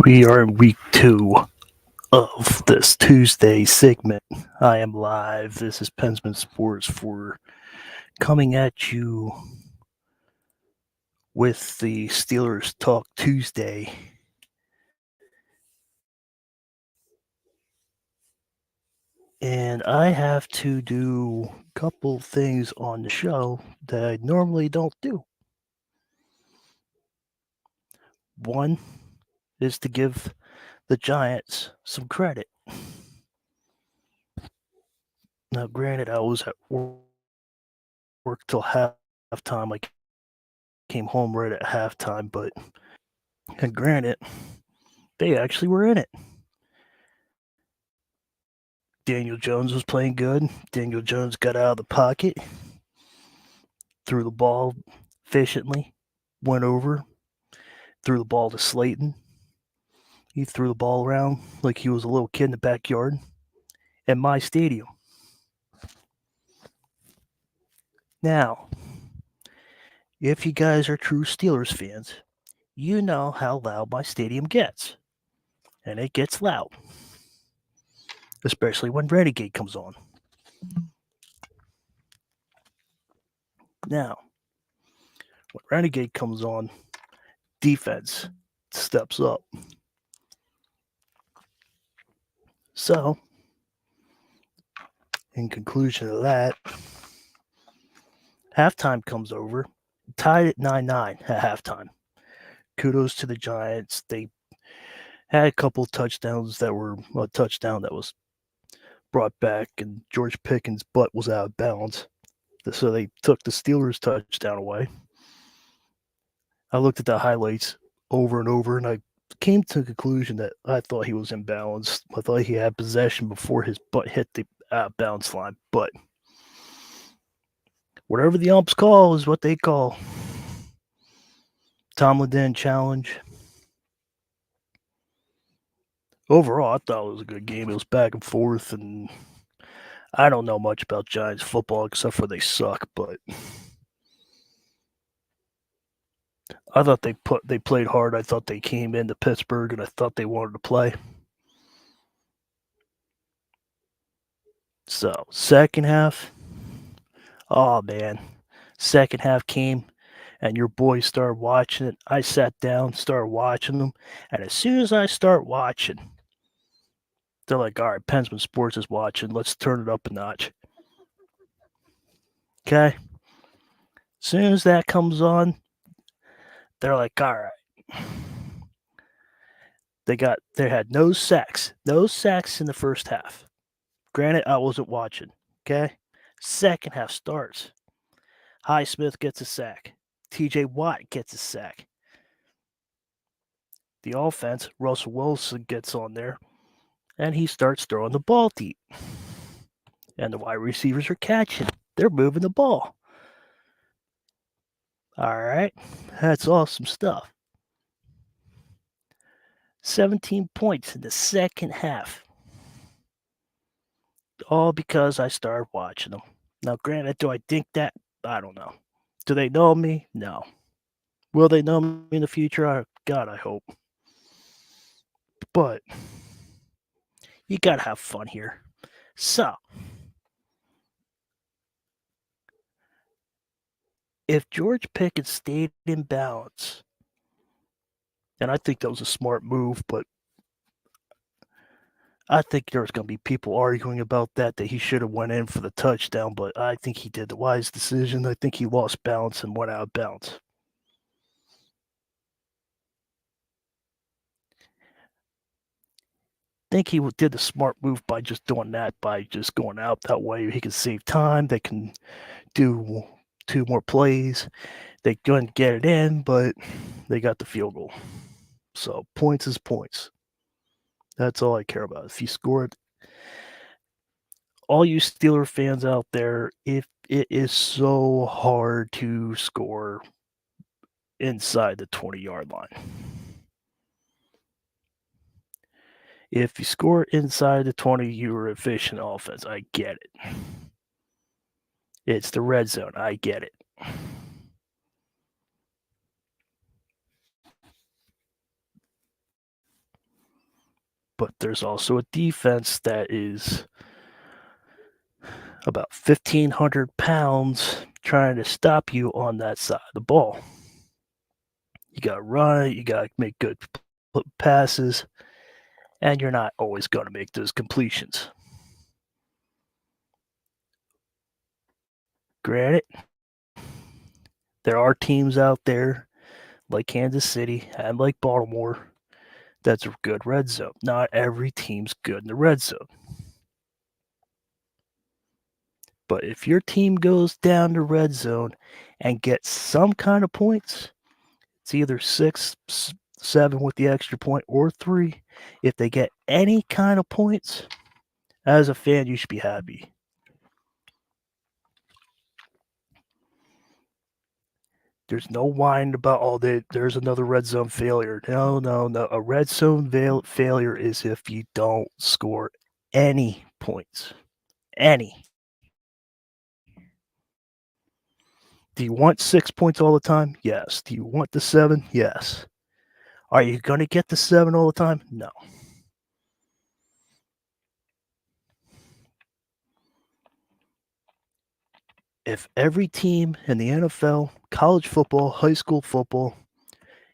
We are in week 2 of this Tuesday segment. I am live. This is Pensman Sports for coming at you with the Steelers Talk Tuesday. And I have to do a couple things on the show that I normally don't do. One is to give the Giants some credit. Now, granted, I was at work till halftime. I came home right at halftime, but and granted, they actually were in it. Daniel Jones was playing good. Daniel Jones got out of the pocket, threw the ball efficiently, went over, threw the ball to Slayton. He threw the ball around like he was a little kid in the backyard at my stadium. Now, if you guys are true Steelers fans, you know how loud my stadium gets. And it gets loud, especially when Renegade comes on. Now, when Renegade comes on, defense steps up. So, in conclusion of that, halftime comes over, tied at 9-9 at halftime. Kudos to the Giants. They had a couple touchdowns that were a touchdown that was brought back, and George Pickens' butt was out of bounds. So they took the Steelers' touchdown away. I looked at the highlights over and over, and I came to the conclusion that I thought he was imbalanced. I thought he had possession before his butt hit the bounce line. But whatever the umps call is what they call. Tomlin didn't challenge. Overall, I thought it was a good game. It was back and forth, and I don't know much about Giants football except for they suck, but I thought they played hard. I thought they came into Pittsburgh, and I thought they wanted to play. So, second half, oh man, second half came, and your boys started watching it. I sat down, started watching them, and as soon as I start watching, they're like, all right, Pensman Sports is watching. Let's turn it up a notch. Okay? As soon as that comes on, they're like, all right. They had no sacks in the first half. Granted, I wasn't watching. Okay? Second half starts. Highsmith gets a sack. TJ Watt gets a sack. The offense, Russel Wilson gets on there, and he starts throwing the ball deep. And the wide receivers are catching. They're moving the ball. All right. That's awesome stuff. 17 points in the second half. All because I started watching them. Now, granted, do I think that? I don't know. Do they know me? No. Will they know me in the future? God, I hope. But you got to have fun here. So, if George Pickens stayed in balance, and I think that was a smart move, but I think there's going to be people arguing about that he should have went in for the touchdown, but I think he did the wise decision. I think he lost balance and went out of bounds. I think he did the smart move by just doing that, by just going out that way. He can save time. They can do 2 more plays. They couldn't get it in, but they got the field goal. So points is points. That's all I care about. If you score it, all you Steeler fans out there, if it is so hard to score inside the 20-yard line. If you score inside the 20, you're efficient offense. I get it. It's the red zone. I get it. But there's also a defense that is about 1,500 pounds trying to stop you on that side of the ball. You got to run, you got to make good passes, and you're not always going to make those completions. Granted, there are teams out there like Kansas City and like Baltimore that's a good red zone. Not every team's good in the red zone. But if your team goes down the red zone and gets some kind of points, it's either 6, 7 with the extra point or 3. If they get any kind of points, as a fan, you should be happy. There's no whine about, there's another red zone failure. No. A red zone failure is if you don't score any points. Any. Do you want 6 points all the time? Yes. Do you want the 7? Yes. Are you going to get the 7 all the time? No. If every team in the NFL, college football, high school football,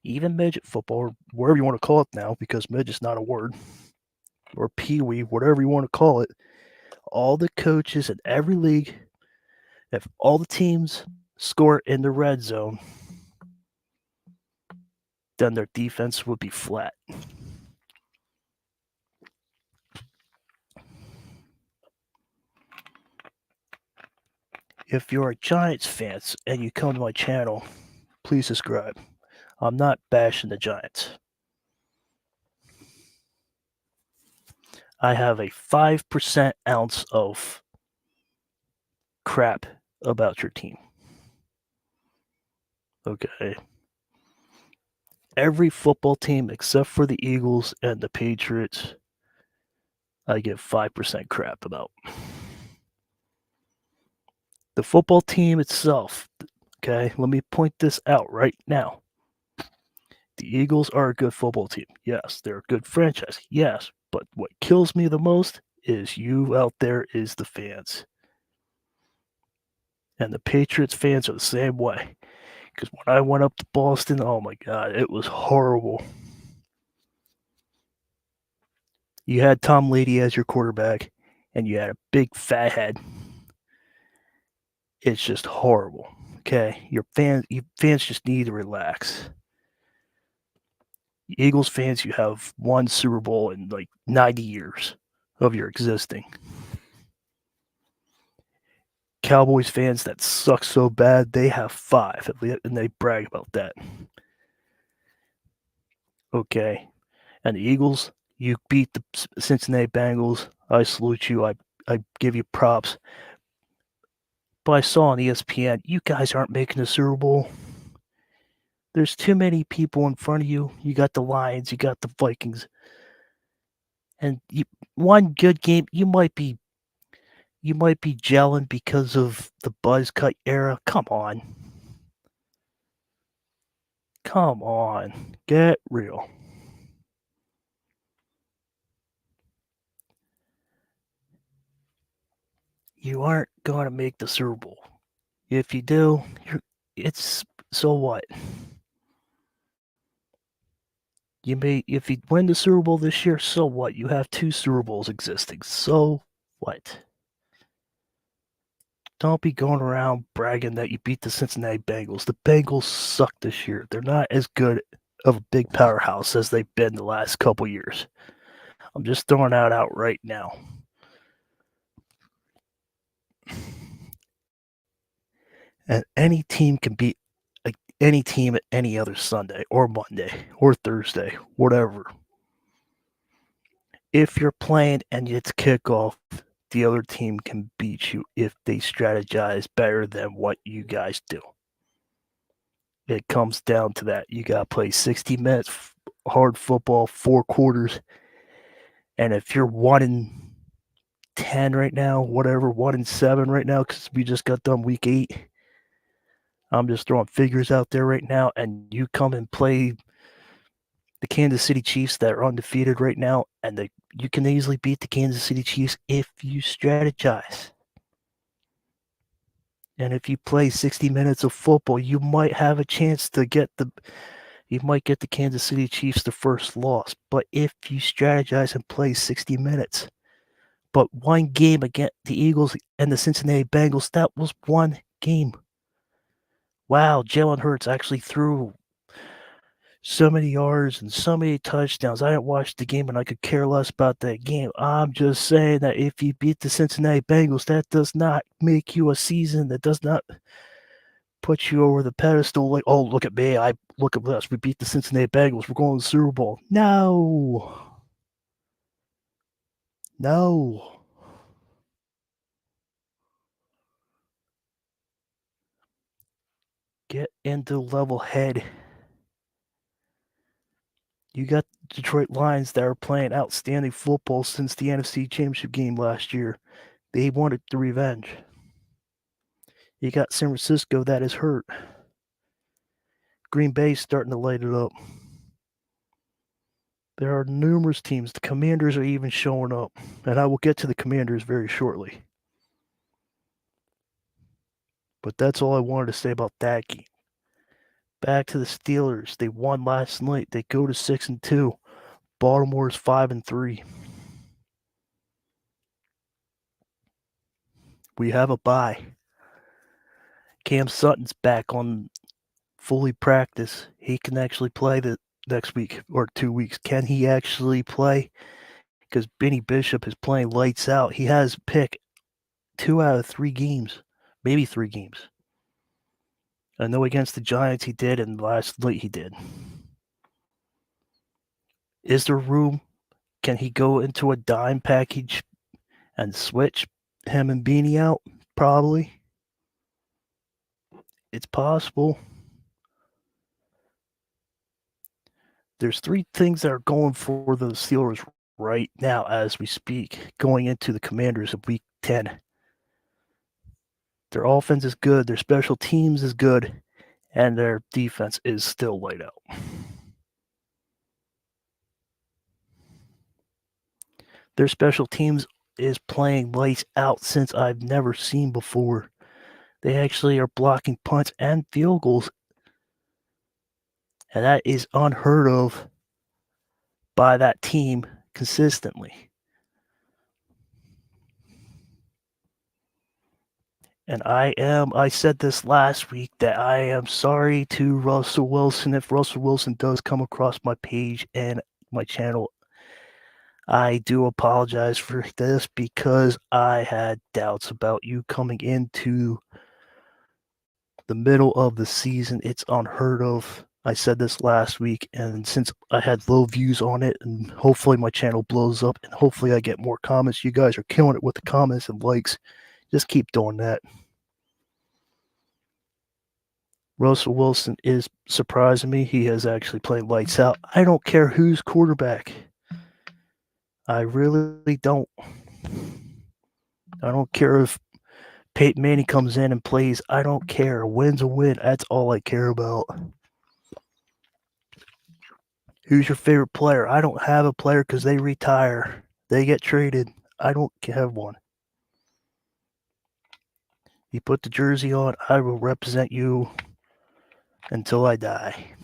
even midget football, or whatever you want to call it now, because midget's not a word, or pee-wee, whatever you want to call it, all the coaches in every league, if all the teams score in the red zone, then their defense would be flat. If you're a Giants fan and you come to my channel, please subscribe. I'm not bashing the Giants. I have a 5% ounce of crap about your team. Okay. Every football team except for the Eagles and the Patriots, I give 5% crap about. The football team itself, okay, let me point this out right now. The Eagles are a good football team. Yes, they're a good franchise. Yes, but what kills me the most is you out there is the fans. And the Patriots fans are the same way. Because when I went up to Boston, oh my God, it was horrible. You had Tom Brady as your quarterback, and you had a big fat head. It's just horrible. Okay, you fans just need to relax. Eagles fans, you have one Super Bowl in like 90 years of your existing. Cowboys fans that suck so bad, they have 5, and they brag about that. Okay, and the Eagles, you beat the Cincinnati Bengals. I salute you. I give you props. But I saw on ESPN, you guys aren't making the Super Bowl. There's too many people in front of you. You got the Lions, you got the Vikings. And one good game, you might be gelling because of the buzz cut era. Come on. Come on. Get real. You aren't going to make the Super Bowl. If you do, it's so what? If you win the Super Bowl this year, so what? You have 2 Super Bowls existing. So what? Don't be going around bragging that you beat the Cincinnati Bengals. The Bengals suck this year. They're not as good of a big powerhouse as they've been the last couple years. I'm just throwing that out right now. And any team can beat any team at any other Sunday or Monday or Thursday, whatever. If you're playing and it's kickoff, the other team can beat you if they strategize better than what you guys do. It comes down to that. You got to play 60 minutes hard football, 4 quarters. And if you're 1-10 right now, whatever, 1-7 right now, because we just got done week 8. I'm just throwing figures out there right now, and you come and play the Kansas City Chiefs that are undefeated right now, and you can easily beat the Kansas City Chiefs if you strategize. And if you play 60 minutes of football, you might have a chance to get the Kansas City Chiefs the first loss. But if you strategize and play 60 minutes, but one game against the Eagles and the Cincinnati Bengals, that was one game. Wow, Jalen Hurts actually threw so many yards and so many touchdowns. I didn't watch the game and I could care less about that game. I'm just saying that if you beat the Cincinnati Bengals, that does not make you a season. That does not put you over the pedestal like, oh, look at me. Look at us. We beat the Cincinnati Bengals. We're going to the Super Bowl. No. No. Get into level head. You got Detroit Lions that are playing outstanding football since the NFC Championship game last year. They wanted the revenge. You got San Francisco that is hurt. Green Bay's starting to light it up. There are numerous teams. The Commanders are even showing up. And I will get to the Commanders very shortly. But that's all I wanted to say about that game. Back to the Steelers. They won last night. They go to 6-2. Baltimore's 5-3. We have a bye. Cam Sutton's back on fully practice. He can actually play the next week or 2 weeks. Can he actually play? Because Benny Bishop is playing lights out. He has picked 2 out of 3 games, maybe 3 games. I know against the Giants he did, and last night he did. Is there room? Can he go into a dime package and switch him and Beanie out? Probably. It's possible. There's 3 things that are going for the Steelers right now as we speak, going into the Commanders of Week 10. Their offense is good, their special teams is good, and their defense is still light out. Their special teams is playing lights out since I've never seen before. They actually are blocking punts and field goals, and that is unheard of by that team consistently. And I said this last week that I am sorry to Russell Wilson if Russell Wilson does come across my page and my channel. I do apologize for this because I had doubts about you coming into the middle of the season. It's unheard of. I said this last week, and since I had low views on it, and hopefully my channel blows up, and hopefully I get more comments. You guys are killing it with the comments and likes. Just keep doing that. Russell Wilson is surprising me. He has actually played lights out. I don't care who's quarterback. I really don't. I don't care if Peyton Manning comes in and plays. I don't care. A win's a win. That's all I care about. Who's your favorite player? I don't have a player because they retire. They get traded. I don't have one. You put the jersey on, I will represent you until I die.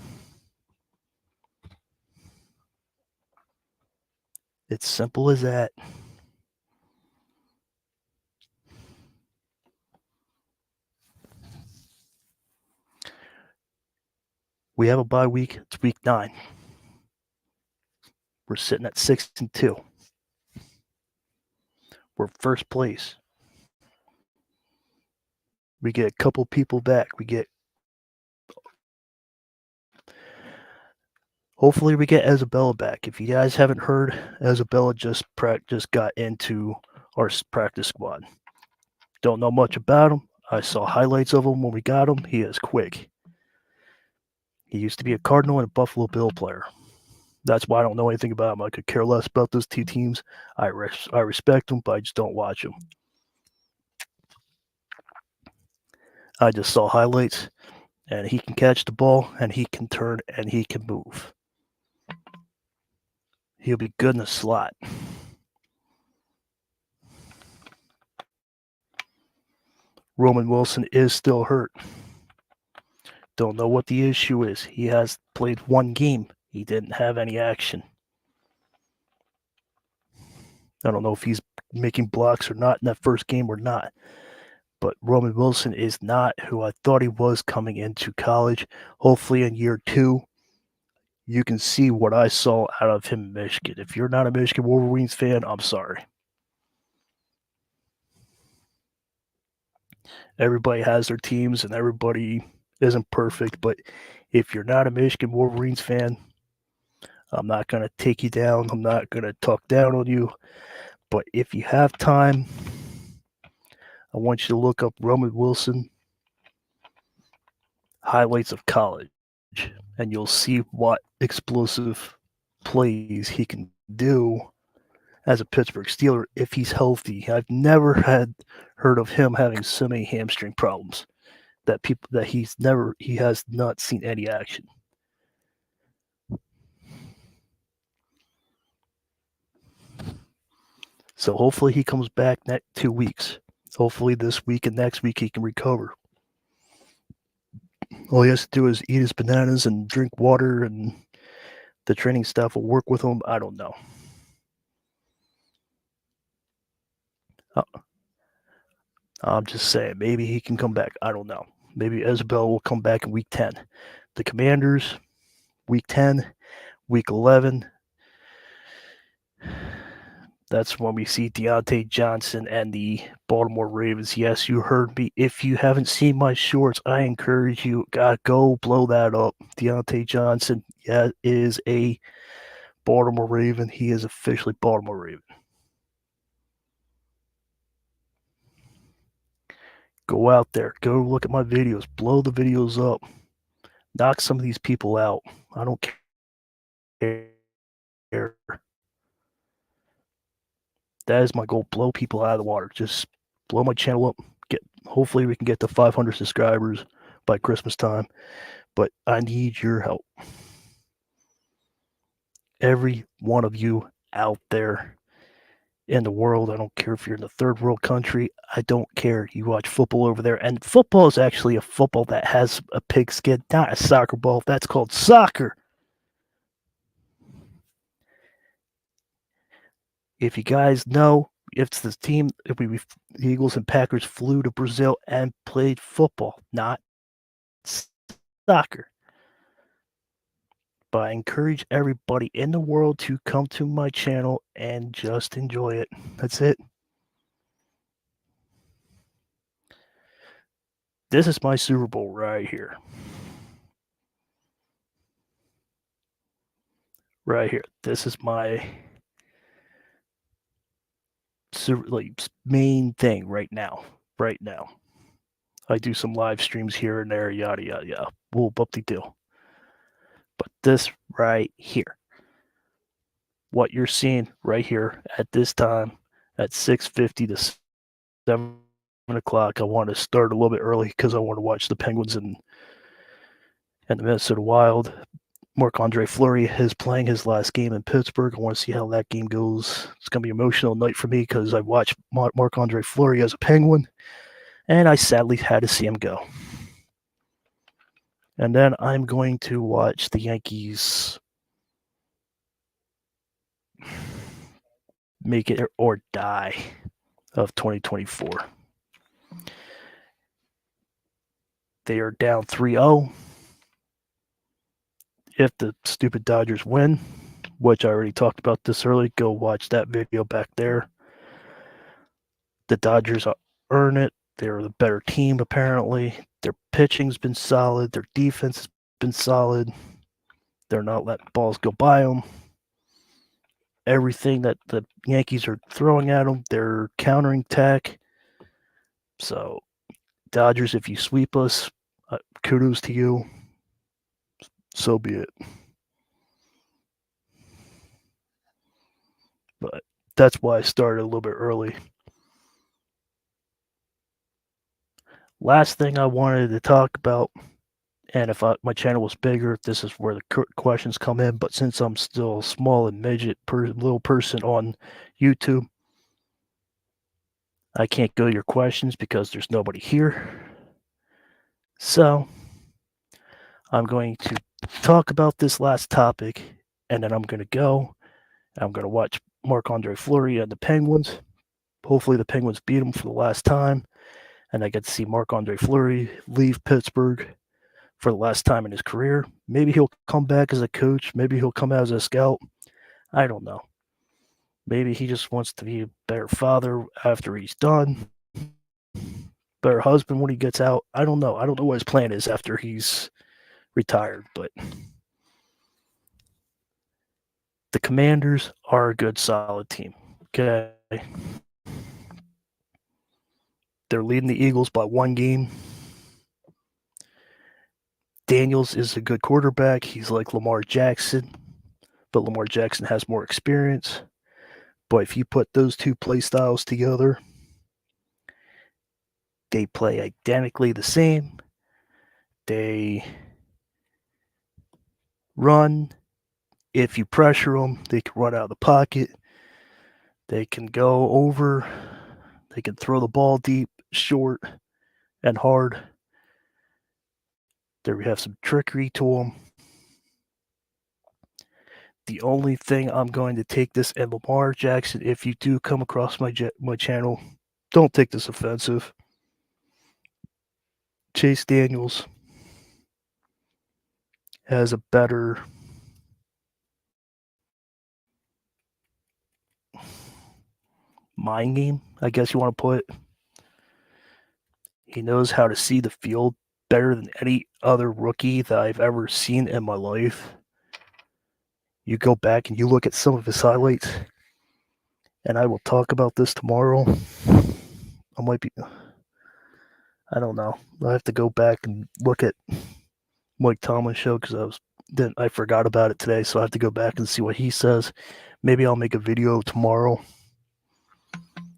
It's simple as that. We have a bye week. It's week 9. We're sitting at 6-2. We're first place. We get a couple people back. Hopefully we get Isabella back. If you guys haven't heard, Isabella just got into our practice squad. Don't know much about him. I saw highlights of him when we got him. He is quick. He used to be a Cardinal and a Buffalo Bill player. That's why I don't know anything about him. I could care less about those 2 teams. I respect them, but I just don't watch them. I just saw highlights, and he can catch the ball, and he can turn, and he can move. He'll be good in the slot. Roman Wilson is still hurt. Don't know what the issue is. He has played one game. He didn't have any action. I don't know if he's making blocks or not in that first game or not. But Roman Wilson is not who I thought he was coming into college. Hopefully in year 2, you can see what I saw out of him in Michigan. If you're not a Michigan Wolverines fan, I'm sorry. Everybody has their teams and everybody isn't perfect, but if you're not a Michigan Wolverines fan, I'm not going to take you down. I'm not going to talk down on you. But if you have time, I want you to look up Roman Wilson highlights of college, and you'll see what explosive plays he can do as a Pittsburgh Steeler if he's healthy. I've never heard of him having so many hamstring problems that he has not seen any action. So hopefully he comes back next 2 weeks. Hopefully this week and next week he can recover. All he has to do is eat his bananas and drink water, and the training staff will work with him. I don't know. I'm just saying, maybe he can come back. I don't know. Maybe Isabel will come back in week 10. The Commanders, week 10, week 11. That's when we see Deontay Johnson and the Baltimore Ravens. Yes, you heard me. If you haven't seen my shorts, I encourage you, go blow that up. Deontay Johnson, is a Baltimore Raven. He is officially Baltimore Raven. Go out there. Go look at my videos. Blow the videos up. Knock some of these people out. I don't care. That is my goal. Blow people out of the water. Just blow my channel up. Hopefully we can get to 500 subscribers by Christmas time. But I need your help. Every one of you out there in the world, I don't care if you're in the third world country, I don't care. You watch football over there, and football is actually a football that has a pigskin, not a soccer ball. That's called soccer. If you guys know, it's the team, the Eagles and Packers flew to Brazil and played football, not soccer. But I encourage everybody in the world to come to my channel and just enjoy it. That's it. This is my Super Bowl right here. Right here. This is my main thing right now. Right now. I do some live streams here and there, yada, yada, yada. Whoop up the deal. But this right here, what you're seeing right here at this time, at 6:50 to 7 o'clock, I want to start a little bit early because I want to watch the Penguins and the Minnesota Wild. Marc-Andre Fleury is playing his last game in Pittsburgh. I want to see how that game goes. It's going to be an emotional night for me because I watched Marc-Andre Fleury as a Penguin, and I sadly had to see him go. And then I'm going to watch the Yankees make it or die of 2024. They are down 3-0. If the stupid Dodgers win, which I already talked about this early, go watch that video back there. The Dodgers earn it. They're the better team, apparently. Their pitching's been solid. Their defense has been solid. They're not letting balls go by them. Everything that the Yankees are throwing at them, they're countering attack. So, Dodgers, if you sweep us, kudos to you. So be it. But that's why I started a little bit early. Last thing I wanted to talk about And if my channel was bigger, this is where the questions come in. But since I'm still a small and midget little person on YouTube, I can't go to your questions because there's nobody here. So I'm going to talk about this last topic, and then I'm going to go. I'm going to watch Marc-Andre Fleury and the Penguins. Hopefully the Penguins beat him for the last time, and I get to see Marc-Andre Fleury leave Pittsburgh for the last time in his career. Maybe he'll come back as a coach. Maybe he'll come out as a scout. I don't know. Maybe he just wants to be a better father after he's done. Better husband when he gets out. I don't know. I don't know what his plan is after he's retired, but the Commanders are a good, solid team. Okay. They're leading the Eagles by 1 game. Daniels is a good quarterback. He's like Lamar Jackson, but Lamar Jackson has more experience. But if you put those two play styles together, they play identically the same. They run. If you pressure them, they can run out of the pocket. They can go over. They can throw the ball deep, short, and hard. They have some trickery to them. The only thing I'm going to take this, and Lamar Jackson, if you do come across my channel, don't take this offensive. Chase Daniels has a better mind game, I guess you want to put it. He knows how to see the field better than any other rookie that I've ever seen in my life. You go back and you look at some of his highlights, and I will talk about this tomorrow. I don't know. I have to go back and look at Mike Tomlin's show because I forgot about it today, so I have to go back and see what he says. Maybe I'll make a video tomorrow.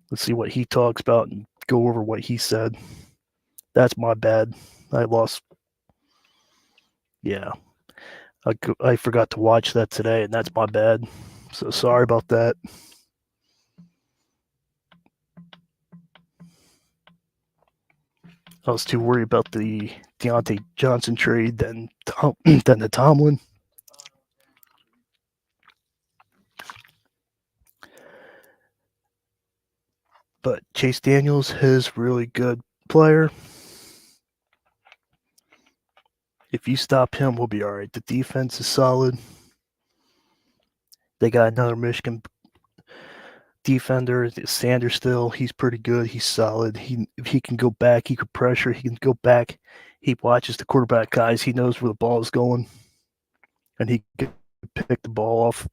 Let's see what he talks about and go over what he said. That's my bad. I lost. Yeah. I forgot to watch that today, and that's my bad. So sorry about that. I was too worried about the Deontay Johnson trade than the Tomlin. But Chase Daniels is really good player. If you stop him, we'll be all right. The defense is solid. They got another Michigan defender, Sanders still. He's pretty good. He's solid. If he can go back, he could pressure. He can go back. He watches the quarterback guys. He knows where the ball is going, and he can pick the ball off.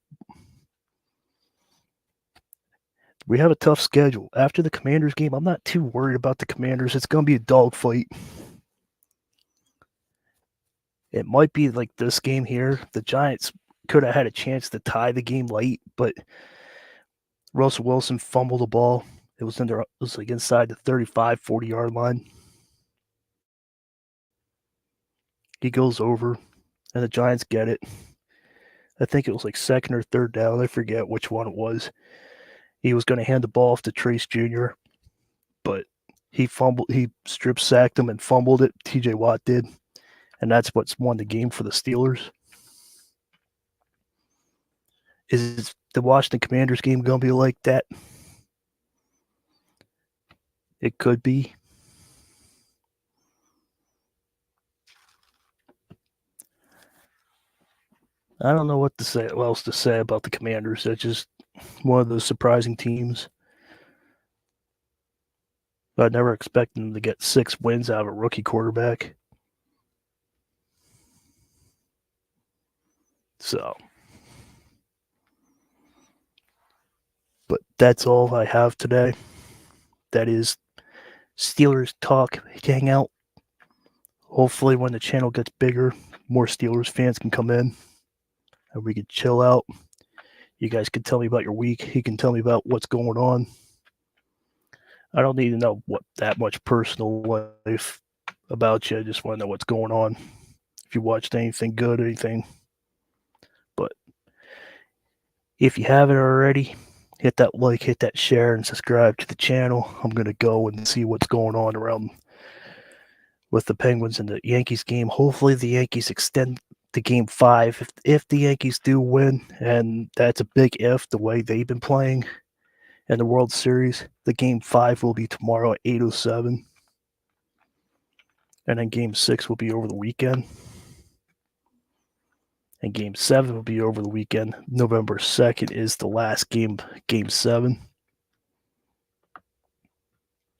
We have a tough schedule. After the Commanders game, I'm not too worried about the Commanders. It's going to be a dogfight. It might be like this game here. The Giants could have had a chance to tie the game late, but Russel Wilson fumbled the ball. It was like inside the 35, 40-yard line. He goes over, and the Giants get it. I think it was like second or third down. I forget which one it was. He was going to hand the ball off to Trace Jr., but he strip sacked him and fumbled it. TJ Watt did, and that's what's won the game for the Steelers. Is the Washington Commanders game going to be like that? It could be. I don't know what else to say about the Commanders. They're just one of those surprising teams. I never expected them to get 6 wins out of a rookie quarterback. So, but that's all I have today. That is Steelers Talk Hangout. Hopefully when the channel gets bigger, more Steelers fans can come in and we can chill out. You guys can tell me about your week. He can tell me about what's going on. I don't need to know that much personal life about you. I just want to know what's going on. if you watched anything good, anything. But if you haven't already, hit that like, hit that share, and subscribe to the channel. I'm going to go and see what's going on around with the Penguins and the Yankees game. Hopefully the Yankees extend the game 5 if the Yankees do win, and that's a big if the way they've been playing in the World Series. The game 5 will be tomorrow at 8:07, and then game 6 will be over the weekend, and game 7 will be over the weekend. November 2nd is the last game, game 7,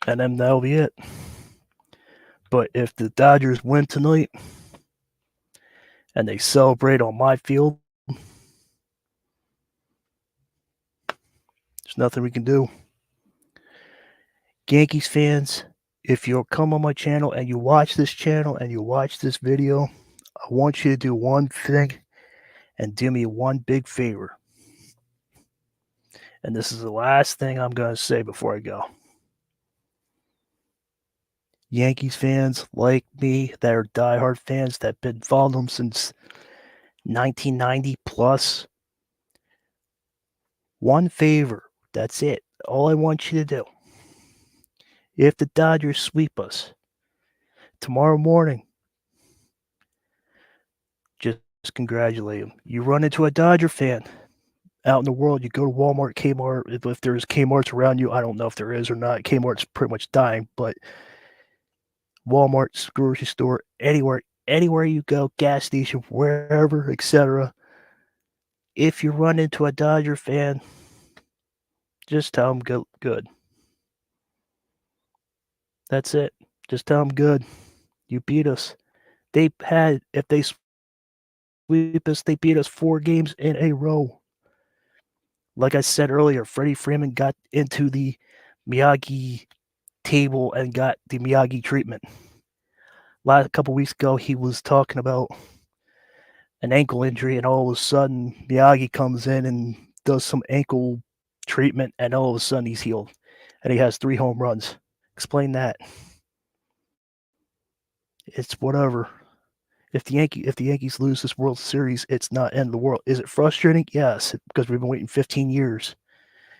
and then that'll be it. But if the Dodgers win tonight and they celebrate on my field, there's nothing we can do. Yankees fans, if you'll come on my channel and you watch this channel and you watch this video, I want you to do one thing and do me one big favor. And this is the last thing I'm going to say before I go. Yankees fans like me that are diehard fans that have been following them since 1990 plus, one favor, that's it. All I want you to do. If the Dodgers sweep us tomorrow morning, just congratulate them. You run into a Dodger fan out in the world, you go to Walmart, Kmart, if there's Kmarts around you, I don't know if there is or not. Kmart's pretty much dying, but Walmart, grocery store, anywhere you go, gas station, wherever, etc. If you run into a Dodger fan, just tell them good. That's it. Just tell them good. You beat us. If they sweep us, they beat us 4 games in a row. Like I said earlier, Freddie Freeman got into the Miyagi table and got the Miyagi treatment. A couple weeks ago, he was talking about an ankle injury, and all of a sudden, Miyagi comes in and does some ankle treatment, and all of a sudden, he's healed, and he has 3 home runs. Explain that. It's whatever. If the Yankees lose this World Series, it's not end of the world. Is it frustrating? Yes, because we've been waiting 15 years.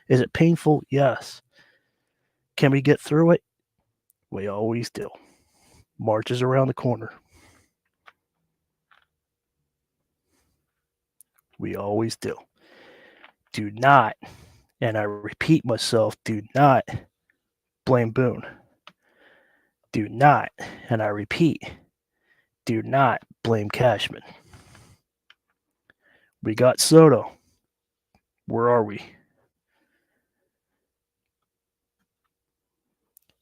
Is it painful? Yes. Can we get through it? We always do. March is around the corner. We always do. Do not, and I repeat myself, do not blame Boone. Do not, and I repeat, do not blame Cashman. We got Soto. Where are we?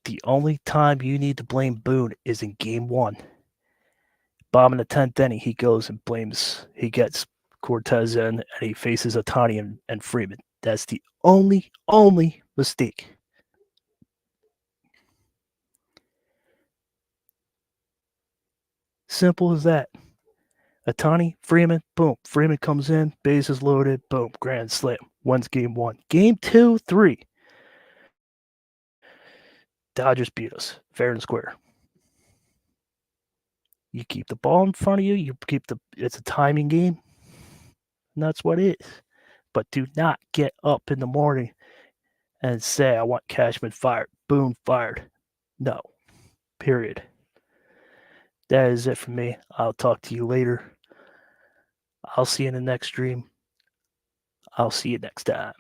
The only time you need to blame Boone is in game 1. Bottom of the 10th inning, he goes and he gets Cortez in, and he faces Ohtani and Freeman. That's the only mistake. Simple as that. Ohtani, Freeman, boom. Freeman comes in, bases loaded, boom, grand slam. Wins game 1. Game 2, 3. Dodgers beat us, fair and square. You keep the ball in front of you. It's a timing game, and that's what it is. But do not get up in the morning and say, I want Cashman fired. Boone fired. No. Period. That is it for me. I'll talk to you later. I'll see you in the next stream. I'll see you next time.